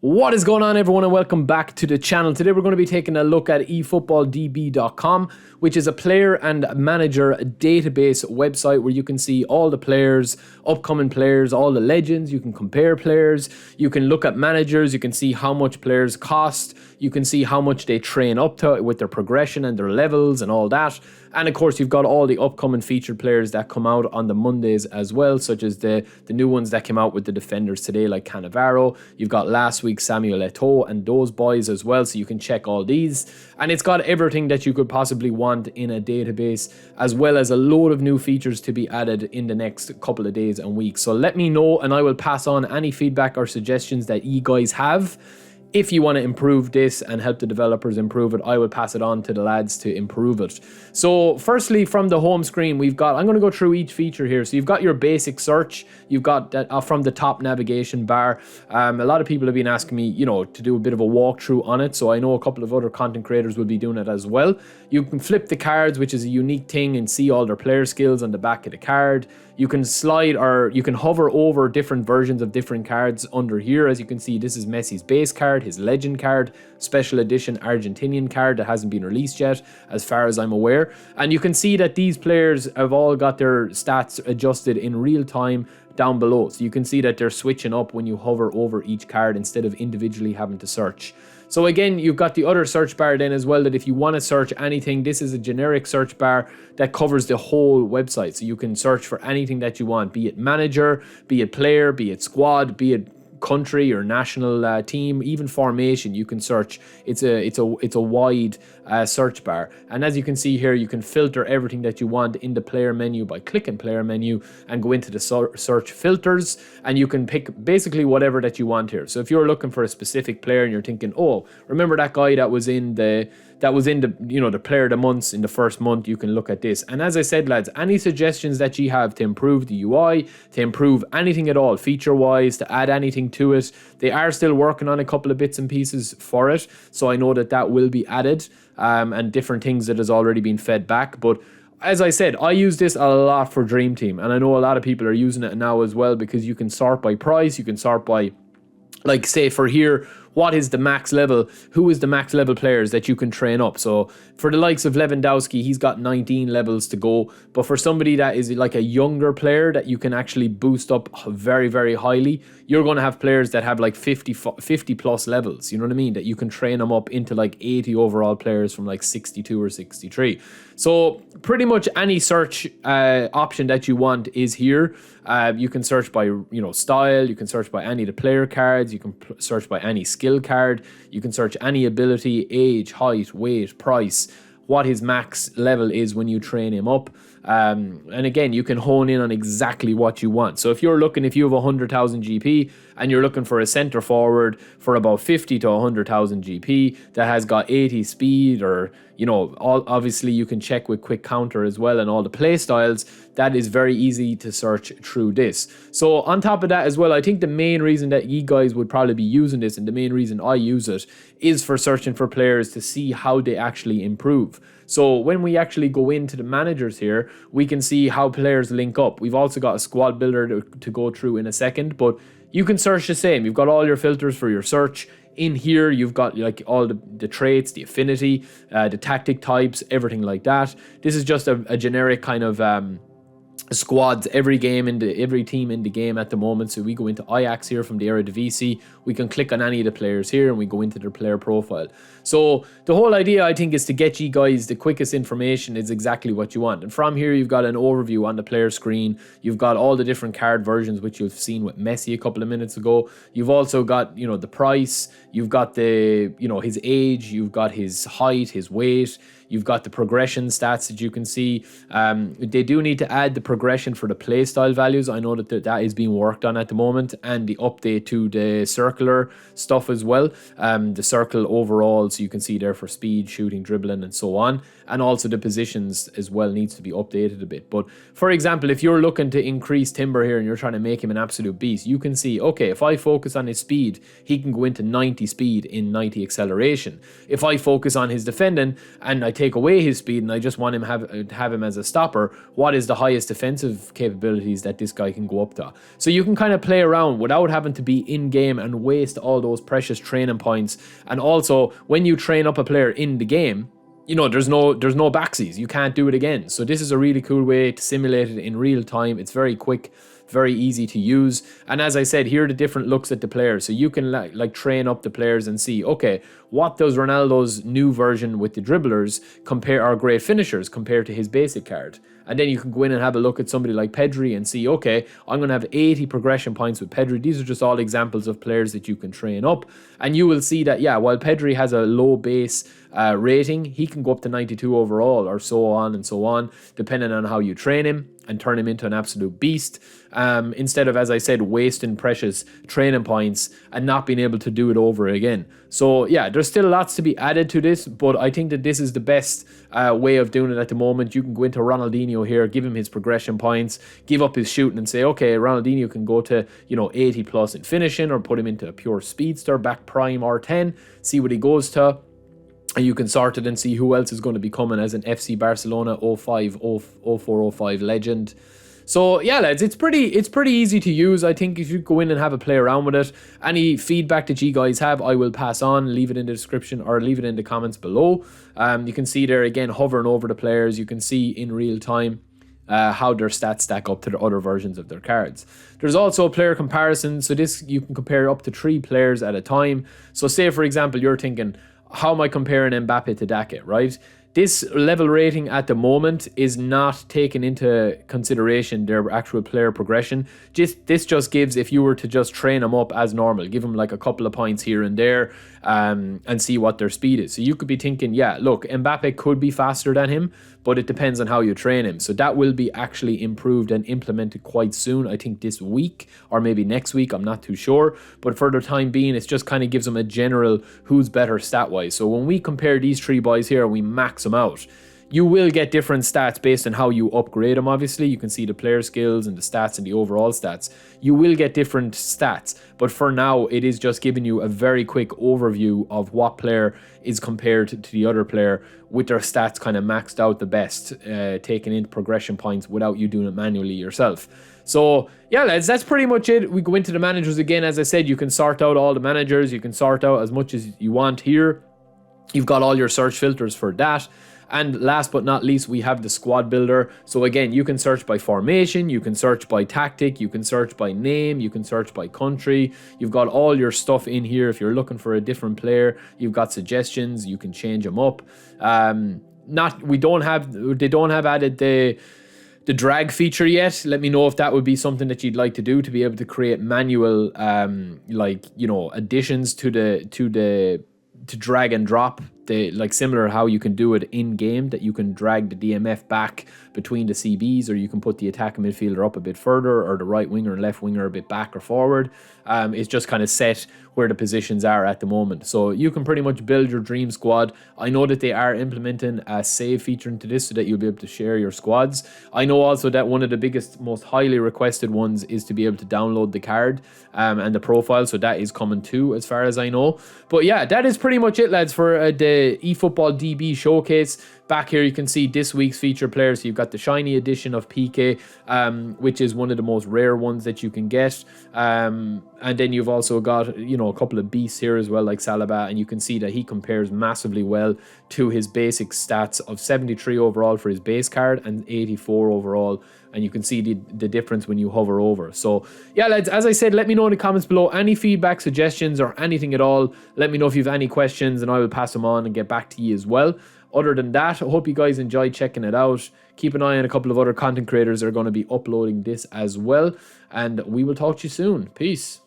What is going on, everyone, and welcome back to the channel. Today we're going to be taking a look at efootballdb.com, which is a player and manager database website where you can see all the players, upcoming players, all the legends. You can compare players, you can look at managers, you can see how much players cost, you can see how much they train up to with their progression and their levels and all that. And of course, you've got all the upcoming featured players that come out on the Mondays as well, such as the new ones that came out with the defenders today, like Cannavaro. You've got last week Samuel Eto'o and those boys as well, so you can check all these. And it's got everything that you could possibly want in a database, as well as a load of new features to be added in the next couple of days and weeks. So let me know, and I will pass on any feedback or suggestions that you guys have. If you want to improve this and help the developers improve it, I will pass it on to the lads to improve it. So firstly, from the home screen, I'm going to go through each feature here. So you've got your basic search. You've got that from the top navigation bar. A lot of people have been asking me, to do a bit of a walkthrough on it. So I know a couple of other content creators will be doing it as well. You can flip the cards, which is a unique thing, and see all their player skills on the back of the card. You can slide, or you can hover over different versions of different cards under here. As you can see, this is Messi's base card, his legend card, special edition Argentinian card that hasn't been released yet, as far as I'm aware. And you can see that these players have all got their stats adjusted in real time down below. So you can see that they're switching up when you hover over each card instead of individually having to search. So again, you've got the other search bar then as well, that if you want to search anything, this is a generic search bar that covers the whole website. So you can search for anything that you want, be it manager, be it player, be it squad, be it country or national team, even formation. You can search. It's a wide search bar, and as you can see here, you can filter everything that you want in the player menu by clicking player menu and go into the search filters, and you can pick basically whatever that you want here. So if you're looking for a specific player and you're thinking, oh, remember that guy that was in the the player of the months in the first month, you can look at this. And as I said, lads, any suggestions that you have to improve the UI, to improve anything at all feature wise, to add anything to it, they are still working on a couple of bits and pieces for it, so I know that will be added, and different things that has already been fed back. But as I said, I use this a lot for Dream Team, and I know a lot of people are using it now as well, because you can sort by price, you can sort by, like, say for here, what is the max level? Who is the max level players that you can train up? So for the likes of Lewandowski, he's got 19 levels to go. But for somebody that is like a younger player that you can actually boost up very, very highly, you're going to have players that have like 50 plus levels. You know what I mean? That you can train them up into like 80 overall players from like 62 or 63. So pretty much any search option that you want is here. You can search by style. You can search by any of the player cards. You can search by any skill card. You can search any ability, age, height, weight, price, what his max level is when you train him up. And again, you can hone in on exactly what you want. So if you have 100,000 GP and you're looking for a center forward for about 50 to 100,000 GP that has got 80 speed, or obviously you can check with quick counter as well, and all the play styles, that is very easy to search through this. So on top of that as well, I think the main reason that you guys would probably be using this, and the main reason I use it, is for searching for players to see how they actually improve. So when we actually go into the managers here, we can see how players link up. We've also got a squad builder to go through in a second, but you can search the same. You've got all your filters for your search. In here, you've got like all the traits, the affinity, the tactic types, everything like that. This is just a generic kind of squads, every team in the game at the moment. So we go into Ajax here from the Eredivisie. We can click on any of the players here and we go into their player profile. So the whole idea, I think, is to get you guys the quickest information is exactly what you want. And from here, you've got an overview on the player screen. You've got all the different card versions, which you've seen with Messi a couple of minutes ago. You've also got, the price. You've got the, his age. You've got his height, his weight. You've got the progression stats that you can see. They do need to add the progression for the playstyle values. I know that is being worked on at the moment, and the update to the circular stuff as well. The circle overall, so you can see there for speed, shooting, dribbling, and so on. And also the positions as well needs to be updated a bit. But for example, if you're looking to increase Timber here and you're trying to make him an absolute beast, you can see, okay, if I focus on his speed, he can go into 90 speed in 90 acceleration. If I focus on his defending and I take away his speed and I just want him have him as a stopper, what is the highest defensive capabilities that this guy can go up to? So you can kind of play around without having to be in game and waste all those precious training points. And also, when you train up a player in the game, you know, there's no backsies. You can't do it again. So this is a really cool way to simulate it in real time. It's very quick, very easy to use. And as I said, here are the different looks at the players. So you can like train up the players and see, okay, what does Ronaldo's new version with the dribblers compare, our great finishers, compared to his basic card? And then you can go in and have a look at somebody like Pedri and see, okay, I'm going to have 80 progression points with Pedri. These are just all examples of players that you can train up. And you will see that, yeah, while Pedri has a low base rating, he can go up to 92 overall, or so on and so on, depending on how you train him and turn him into an absolute beast, instead of, as I said, wasting precious training points and not being able to do it over again. So yeah, there's still lots to be added to this, but I think that this is the best way of doing it at the moment. You can go into Ronaldinho here, give him his progression points, give up his shooting and say, okay, Ronaldinho can go to, 80 plus in finishing, or put him into a pure speedster, back prime R10, see what he goes to. And you can sort it and see who else is going to be coming as an FC Barcelona 05, 04, 05 legend. So yeah, lads, it's pretty easy to use. I think if you go in and have a play around with it, any feedback that you guys have, I will pass on. Leave it in the description or leave it in the comments below. You can see there again, hovering over the players, you can see in real time how their stats stack up to the other versions of their cards. There's also a player comparison. So this, you can compare up to 3 players at a time. So say, for example, you're thinking, how am I comparing Mbappe to Dake, right? This level rating at the moment is not taking into consideration their actual player progression. This just gives, if you were to just train them up as normal, give them like a couple of points here and there, and see what their speed is. So you could be thinking, yeah, look, Mbappe could be faster than him, but it depends on how you train him. So that will be actually improved and implemented quite soon. I think this week or maybe next week, I'm not too sure. But for the time being, it just kind of gives them a general who's better stat-wise. So when we compare these 3 boys here and we max them out, you will get different stats based on how you upgrade them. Obviously, you can see the player skills and the stats and the overall stats. You will get different stats, but for now, it is just giving you a very quick overview of what player is compared to the other player with their stats kind of maxed out the best, taking in progression points without you doing it manually yourself. So yeah, lads, that's pretty much it. We go into the managers again. As I said, you can sort out all the managers. You can sort out as much as you want here. You've got all your search filters for that. And last but not least, we have the squad builder. So again, you can search by formation, you can search by tactic, you can search by name, you can search by country. You've got all your stuff in here. If you're looking for a different player, you've got suggestions, you can change them up. They don't have added the drag feature yet. Let me know if that would be something that you'd like to do, to be able to create manual additions to drag and drop, like similar how you can do it in game, that you can drag the DMF back between the CBs, or you can put the attacking midfielder up a bit further, or the right winger and left winger a bit back or forward. It's just kind of set where the positions are at the moment. So you can pretty much build your dream squad. I know that they are implementing a save feature into this so that you'll be able to share your squads. I know also that one of the biggest, most highly requested ones is to be able to download the card and the profile. So that is coming too, as far as I know. But yeah, that is pretty much it, lads, for the eFootball DB showcase. Back here you can see this week's feature players. So you've got the shiny edition of PK, which is one of the most rare ones that you can get, and then you've also got a couple of beasts here as well, like Saliba, and you can see that he compares massively well to his basic stats of 73 overall for his base card and 84 overall, and you can see the difference when you hover over. So yeah, lads, as I said, let me know in the comments below any feedback, suggestions, or anything at all. Let me know if you have any questions and I will pass them on and get back to you as well. Other than that, I hope you guys enjoyed checking it out. Keep an eye on a couple of other content creators that are going to be uploading this as well. And we will talk to you soon. Peace.